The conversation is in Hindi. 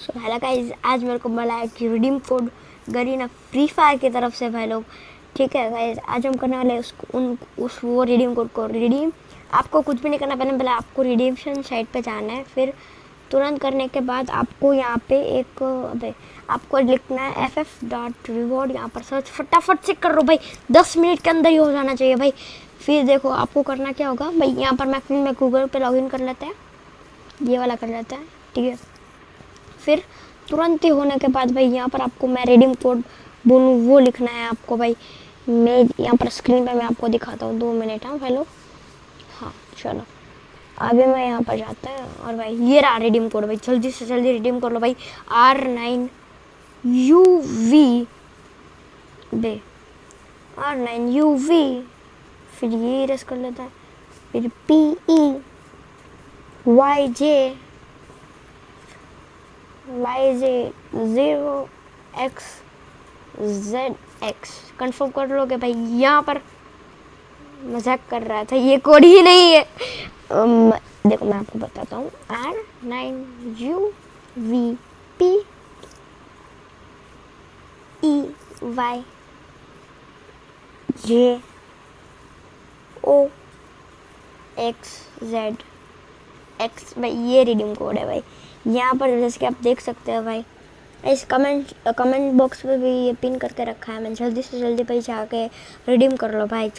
सो हेलो गाइस, आज मेरे को मिला है कि redeem code Garena free fire की तरफ से भाई लोग। ठीक है गाइस, आज हम करने वाले वो रिडीम कोड को रिडीम। आपको कुछ भी नहीं करना, पहले आपको रिडीमशन साइट पे जाना है। फिर तुरंत करने के बाद आपको यहाँ पे आपको लिखना है ff.reward। यहाँ पर सर्च फटाफट से कर लो भाई, 10 मिनट के अंदर ही हो जाना चाहिए भाई। फिर देखो आपको करना क्या होगा भाई, यहाँ पर मैं गूगल पे लॉगिन कर लेते हैं, ये वाला कर लेते हैं, ठीक है। फिर तुरंत ही होने के बाद भाई यहाँ पर आपको मैं रिडीम कोड बोलूँ वो लिखना है आपको भाई। मैं यहाँ पर स्क्रीन पे मैं आपको दिखाता हूँ, 2 मिनट। हाँ हेलो, हाँ चलो अभी मैं यहाँ पर जाता है और भाई ये रहा रिडीम कोड भाई। जल्दी से जल्दी रिडीम कर लो भाई। R9UV बे, R9UV। फिर ये रस कर लेता है, फिर PEYJ0XZX कंफर्म कर लोगे भाई। यहाँ पर मजाक कर रहा था, ये कोड ही नहीं है। देखो मैं आपको बताता हूँ, R9UVPEYJOXZX भाई, ये रिडीम कोड है भाई। यहाँ पर जैसे कि आप देख सकते हो भाई, इस कमेंट बॉक्स पे भी ये पिन करके रखा है। मैं जल्दी से जल्दी भाई जाके रिडीम कर लो भाई।